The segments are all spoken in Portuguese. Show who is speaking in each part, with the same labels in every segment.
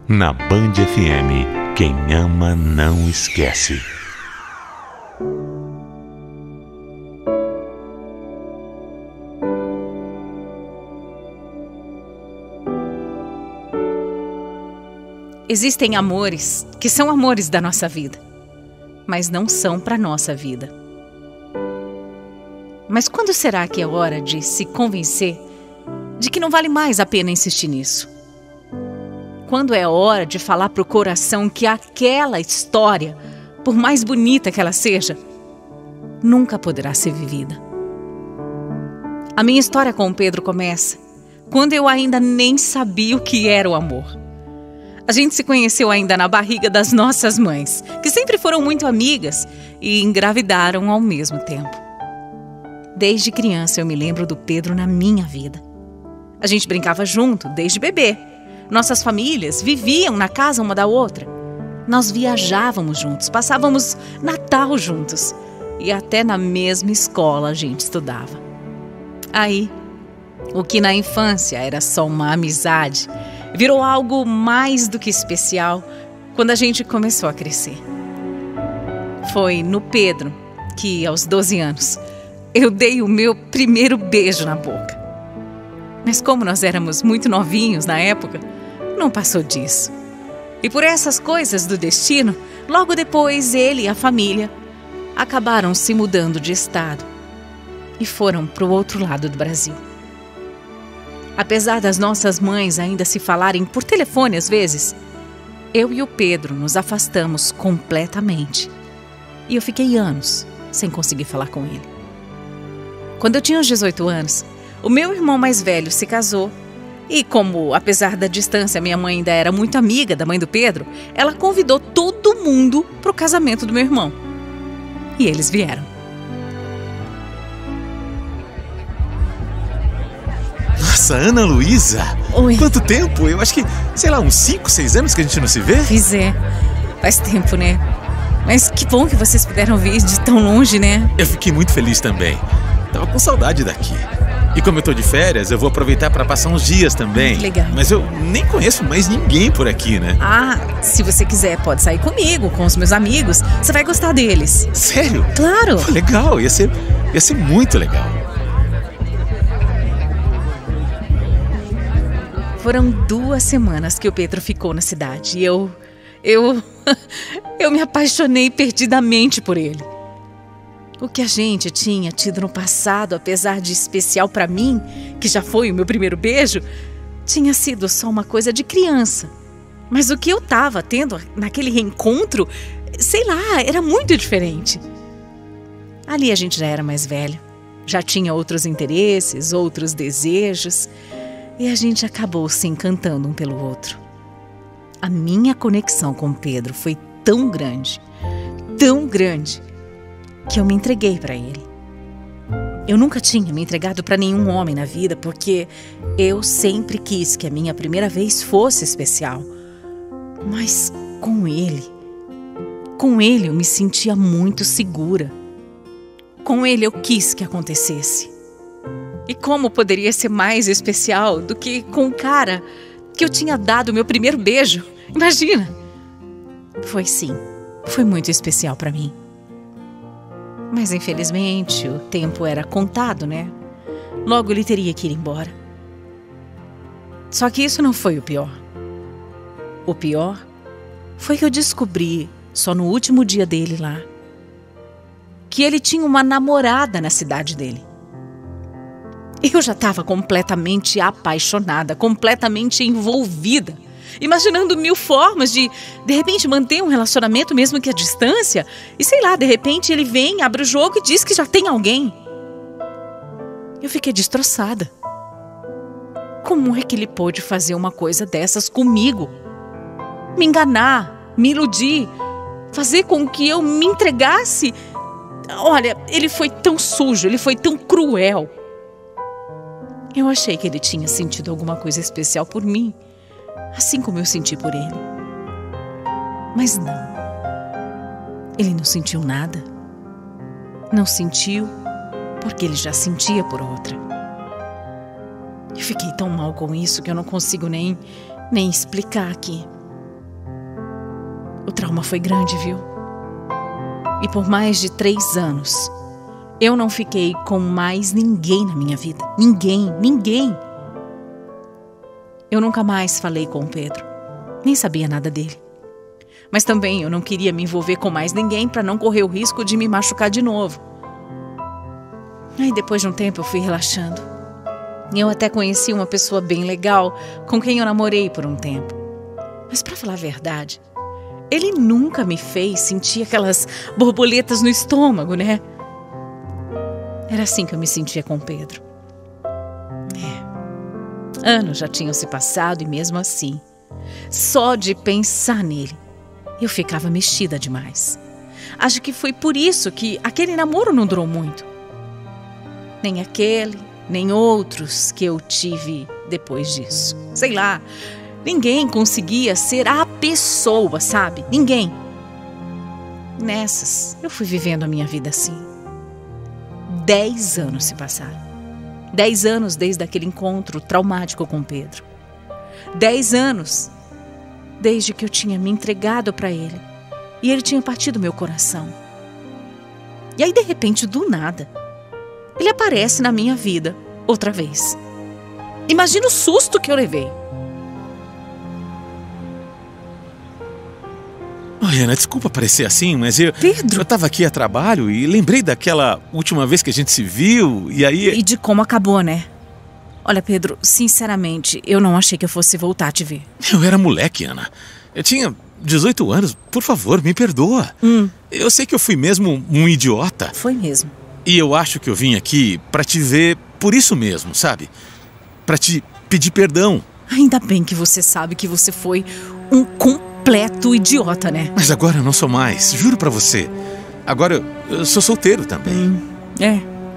Speaker 1: Na Band FM, quem ama não esquece.
Speaker 2: Existem amores que são amores da nossa vida, mas não são para nossa vida. Mas quando será que é hora de se convencer de que não vale mais a pena insistir nisso? Quando é hora de falar pro coração que aquela história, por mais bonita que ela seja, nunca poderá ser vivida? A minha história com o Pedro começa quando eu ainda nem sabia o que era o amor. A gente se conheceu ainda na barriga das nossas mães, que sempre foram muito amigas e engravidaram ao mesmo tempo. Desde criança eu me lembro do Pedro na minha vida. A gente brincava junto desde bebê. Nossas famílias viviam na casa uma da outra. Nós viajávamos juntos, passávamos Natal juntos e até na mesma escola a gente estudava. Aí, o que na infância era só uma amizade, virou algo mais do que especial quando a gente começou a crescer. Foi no Pedro que, aos 12 anos, eu dei o meu primeiro beijo na boca. Mas como nós éramos muito novinhos na época, não passou disso. E por essas coisas do destino, logo depois ele e a família acabaram se mudando de estado e foram para o outro lado do Brasil. Apesar das nossas mães ainda se falarem por telefone às vezes, eu e o Pedro nos afastamos completamente. E eu fiquei anos sem conseguir falar com ele. Quando eu tinha uns 18 anos, o meu irmão mais velho se casou. E como, apesar da distância, minha mãe ainda era muito amiga da mãe do Pedro, ela convidou todo mundo para o casamento do meu irmão. E eles vieram.
Speaker 3: Nossa, Ana Luísa!
Speaker 2: Oi.
Speaker 3: Quanto tempo? Eu acho que, sei lá, uns 5, 6 anos que a gente não se vê?
Speaker 2: Pois é, faz tempo, né? Mas que bom que vocês puderam vir de tão longe, né?
Speaker 3: Eu fiquei muito feliz também. Tava com saudade daqui. E como eu tô de férias, eu vou aproveitar para passar uns dias também.
Speaker 2: Legal.
Speaker 3: Mas eu nem conheço mais ninguém por aqui, né?
Speaker 2: Ah, se você quiser, pode sair comigo, com os meus amigos. Você vai gostar deles.
Speaker 3: Sério?
Speaker 2: Claro!
Speaker 3: Pô, legal, ia ser muito legal.
Speaker 2: Foram 2 semanas que o Pedro ficou na cidade e eu me apaixonei perdidamente por ele. O que a gente tinha tido no passado, apesar de especial para mim, que já foi o meu primeiro beijo, tinha sido só uma coisa de criança. Mas o que eu estava tendo naquele reencontro, sei lá, era muito diferente. Ali a gente já era mais velho, já tinha outros interesses, outros desejos, e a gente acabou se encantando um pelo outro. A minha conexão com Pedro foi tão grande, que eu me entreguei para ele. Eu nunca tinha me entregado para nenhum homem na vida porque eu sempre quis que a minha primeira vez fosse especial. Mas com ele eu me sentia muito segura. Com ele eu quis que acontecesse. E como poderia ser mais especial do que com o cara que eu tinha dado o meu primeiro beijo? Imagina! Foi sim, foi muito especial para mim. Mas infelizmente o tempo era contado, né? Logo ele teria que ir embora. Só que isso não foi o pior. O pior foi que eu descobri, só no último dia dele lá, que ele tinha uma namorada na cidade dele. Eu já estava completamente apaixonada, completamente envolvida, imaginando 1000 formas de repente, manter um relacionamento mesmo que à distância. E sei lá, de repente ele vem, abre o jogo e diz que já tem alguém. Eu fiquei destroçada. Como é que ele pôde fazer uma coisa dessas comigo? Me enganar, me iludir, fazer com que eu me entregasse. Olha, ele foi tão sujo, ele foi tão cruel. Eu achei que ele tinha sentido alguma coisa especial por mim, assim como eu senti por ele. Mas não. Ele não sentiu nada. Não sentiu porque ele já sentia por outra. Eu fiquei tão mal com isso que eu não consigo nem explicar aqui. trauma foi grande, viu? E por mais de 3 anos, eu não fiquei com mais ninguém na minha vida. Ninguém. Eu nunca mais falei com o Pedro. Nem sabia nada dele. Mas também eu não queria me envolver com mais ninguém para não correr o risco de me machucar de novo. Aí depois de um tempo eu fui relaxando. Eu até conheci uma pessoa bem legal com quem eu namorei por um tempo. Mas para falar a verdade, ele nunca me fez sentir aquelas borboletas no estômago, né? Era assim que eu me sentia com o Pedro. Anos já tinham se passado e mesmo assim, só de pensar nele, eu ficava mexida demais. Acho que foi por isso que aquele namoro não durou muito. Nem aquele, nem outros que eu tive depois disso. Sei lá, ninguém conseguia ser a pessoa, sabe? Ninguém. Nessas, eu fui vivendo a minha vida assim. 10 anos se passaram. 10 anos desde aquele encontro traumático com Pedro. 10 anos desde que eu tinha me entregado para ele e ele tinha partido meu coração. E aí, de repente, do nada, ele aparece na minha vida outra vez. Imagina o susto que eu levei.
Speaker 3: Oi, Ana, desculpa parecer assim, mas
Speaker 2: Pedro!
Speaker 3: eu tava aqui a trabalho e lembrei daquela última vez que a gente se viu e aí...
Speaker 2: E de como acabou, né? Olha, Pedro, sinceramente, eu não achei que eu fosse voltar a te ver.
Speaker 3: Eu era moleque, Ana. Eu tinha 18 anos. Por favor, me perdoa. Eu sei que eu fui mesmo um idiota.
Speaker 2: Foi mesmo.
Speaker 3: E eu acho que eu vim aqui pra te ver por isso mesmo, sabe? Pra te pedir perdão.
Speaker 2: Ainda bem que você sabe que você foi um completo idiota, né?
Speaker 3: Mas agora eu não sou mais, juro pra você. Agora eu sou solteiro também.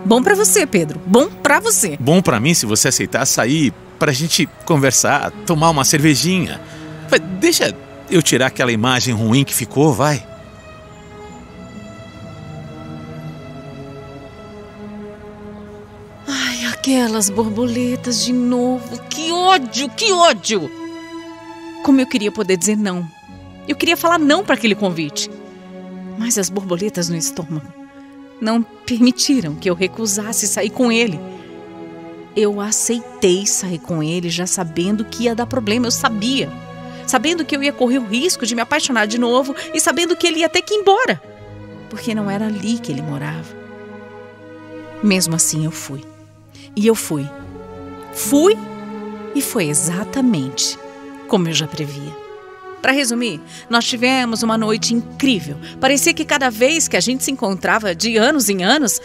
Speaker 2: Bom pra você, Pedro. Bom pra você.
Speaker 3: Bom pra mim se você aceitar sair pra gente conversar, tomar uma cervejinha. Deixa eu tirar aquela imagem ruim que ficou, vai.
Speaker 2: Ai, aquelas borboletas de novo. Que ódio, que ódio! Como eu queria poder dizer não. Eu queria falar não para aquele convite. Mas as borboletas no estômago não permitiram que eu recusasse sair com ele. Eu aceitei sair com ele já sabendo que ia dar problema, eu sabia. Sabendo que eu ia correr o risco de me apaixonar de novo e sabendo que ele ia ter que ir embora. Porque não era ali que ele morava. Mesmo assim eu fui. E eu fui. Fui e foi exatamente como eu já previa. Para resumir, nós tivemos uma noite incrível. Parecia que cada vez que a gente se encontrava de anos em anos,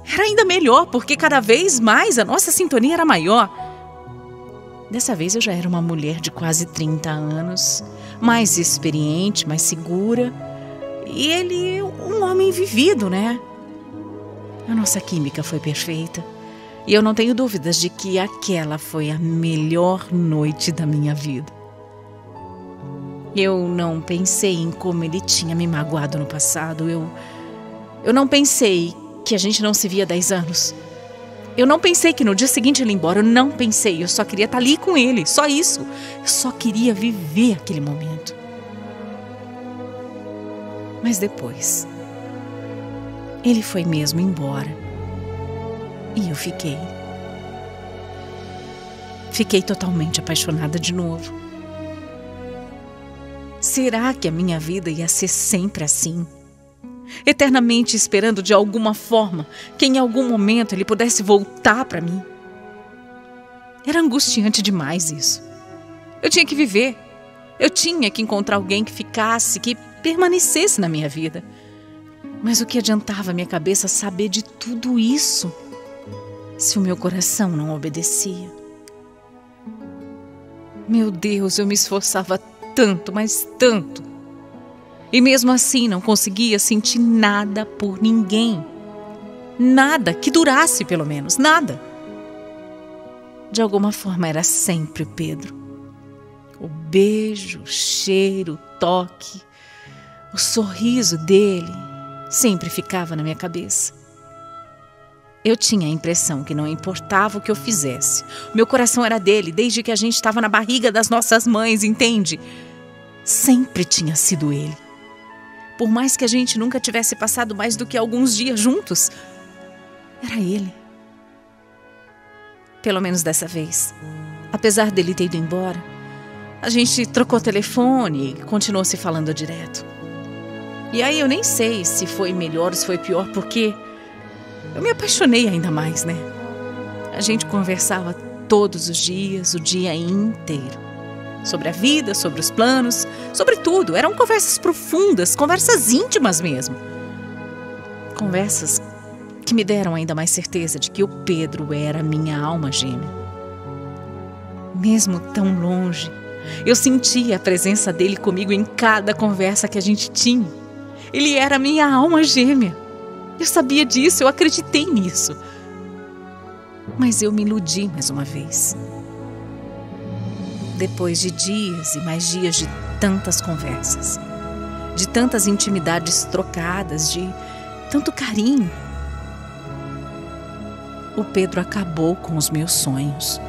Speaker 2: era ainda melhor, porque cada vez mais a nossa sintonia era maior. Dessa vez eu já era uma mulher de quase 30 anos, mais experiente, mais segura. E ele, um homem vivido, né? A nossa química foi perfeita. E eu não tenho dúvidas de que aquela foi a melhor noite da minha vida. Eu não pensei em como ele tinha me magoado no passado. Eu não pensei que a gente não se via há 10 anos. Eu não pensei que no dia seguinte ele ia embora. Eu não pensei. Eu só queria estar ali com ele. Só isso. Eu só queria viver aquele momento. Mas depois, ele foi mesmo embora. E eu fiquei. Fiquei totalmente apaixonada de novo. Será que a minha vida ia ser sempre assim? Eternamente esperando de alguma forma que em algum momento ele pudesse voltar para mim? Era angustiante demais isso. Eu tinha que viver. Eu tinha que encontrar alguém que ficasse, que permanecesse na minha vida. Mas o que adiantava a minha cabeça saber de tudo isso se o meu coração não obedecia? Meu Deus, eu me esforçava tanto, mas tanto. E mesmo assim não conseguia sentir nada por ninguém. Nada que durasse, pelo menos, nada. De alguma forma era sempre o Pedro. O beijo, o cheiro, o toque, o sorriso dele sempre ficava na minha cabeça. Eu tinha a impressão que não importava o que eu fizesse. Meu coração era dele desde que a gente estava na barriga das nossas mães, entende? Sempre tinha sido ele. por mais que a gente nunca tivesse passado mais do que alguns dias juntos, era ele. Pelo menos dessa vez. Apesar dele ter ido embora, a gente trocou telefone e continuou se falando direto. E aí eu nem sei se foi melhor ou se foi pior, porque eu me apaixonei ainda mais, né? A gente conversava todos os dias, o dia inteiro. Sobre a vida, sobre os planos, sobre tudo. Eram conversas profundas, conversas íntimas mesmo. Conversas que me deram ainda mais certeza de que o Pedro era minha alma gêmea. Mesmo tão longe, eu sentia a presença dele comigo em cada conversa que a gente tinha. Ele era minha alma gêmea. Eu sabia disso, eu acreditei nisso. Mas eu me iludi mais uma vez. Depois de dias e mais dias de tantas conversas, de tantas intimidades trocadas, de tanto carinho, o Pedro acabou com os meus sonhos.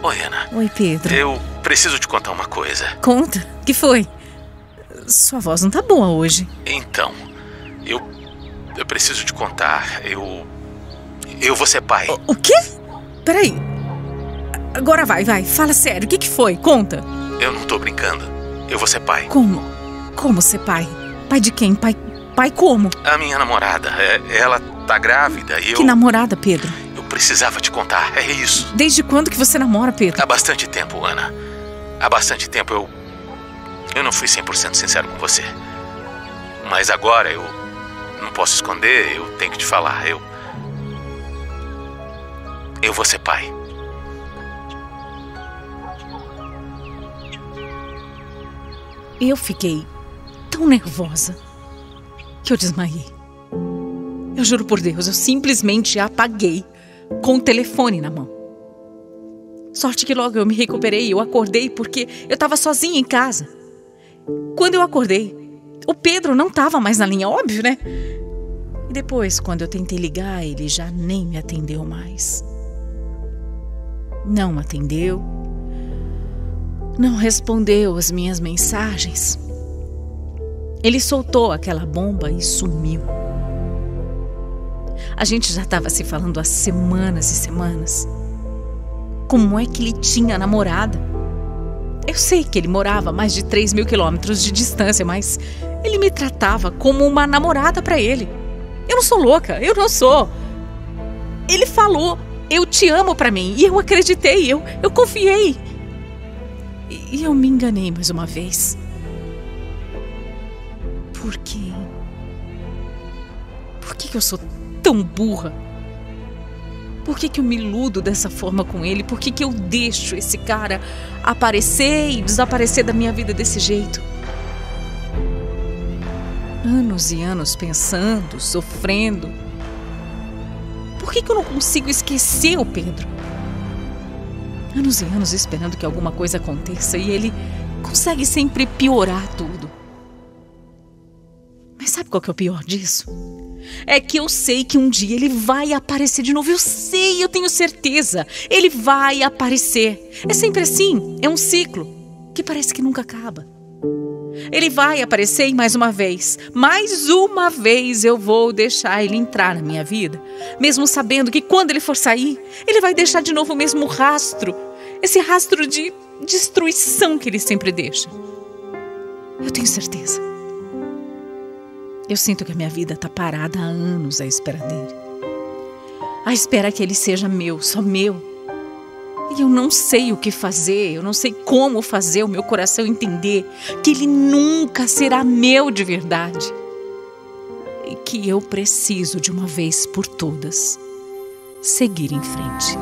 Speaker 3: Oi, Ana.
Speaker 2: Oi, Pedro.
Speaker 3: Eu preciso te contar uma coisa.
Speaker 2: Conta, o que foi? Sua voz não tá boa hoje.
Speaker 3: Então, eu preciso te contar. Eu vou ser pai.
Speaker 2: O quê? Peraí. Agora vai, fala sério, o que foi? Conta.
Speaker 3: Eu não tô brincando. Eu vou ser pai.
Speaker 2: Como? Como ser pai? Pai de quem? Pai como?
Speaker 3: A minha namorada, ela tá grávida e eu...
Speaker 2: Que namorada, Pedro?
Speaker 3: Eu precisava te contar, é isso.
Speaker 2: Desde quando que você namora, Pedro?
Speaker 3: Há bastante tempo, Ana. Há bastante tempo eu não fui 100% sincero com você. Mas agora eu não posso esconder, eu tenho que te falar. Eu vou ser pai.
Speaker 2: Eu fiquei tão nervosa que eu desmaiei. Eu juro por Deus, eu simplesmente apaguei com o telefone na mão. Sorte que logo eu me recuperei, eu acordei porque eu estava sozinha em casa. Quando eu acordei, o Pedro não estava mais na linha, óbvio, né? E depois, quando eu tentei ligar, ele já nem me atendeu mais. Não atendeu, não respondeu as minhas mensagens. Ele soltou aquela bomba e sumiu. A gente já estava se falando há semanas e semanas. Como é que ele tinha namorada? Eu sei que ele morava a mais de 3.000 quilômetros de distância, mas ele me tratava como uma namorada para ele. Eu não sou louca, eu não sou. Ele falou, eu te amo para mim, e eu acreditei, eu confiei. E eu me enganei mais uma vez. Por quê? Por que eu sou tão burra? Por que eu me iludo dessa forma com ele? Por que eu deixo esse cara aparecer e desaparecer da minha vida desse jeito? Anos e anos pensando, sofrendo. Por que eu não consigo esquecer o Pedro? Anos e anos esperando que alguma coisa aconteça e ele consegue sempre piorar tudo. Mas sabe qual que é o pior disso? É que eu sei que um dia ele vai aparecer de novo. Eu sei, eu tenho certeza. Ele vai aparecer. É sempre assim, é um ciclo que parece que nunca acaba. Ele vai aparecer e mais uma vez eu vou deixar ele entrar na minha vida. Mesmo sabendo que quando ele for sair, ele vai deixar de novo o mesmo rastro. Esse rastro de destruição que ele sempre deixa. Eu tenho certeza. Eu sinto que a minha vida está parada há anos à espera dele. À espera que ele seja meu, só meu. E eu não sei o que fazer, eu não sei como fazer o meu coração entender que ele nunca será meu de verdade. E que eu preciso, de uma vez por todas, seguir em frente.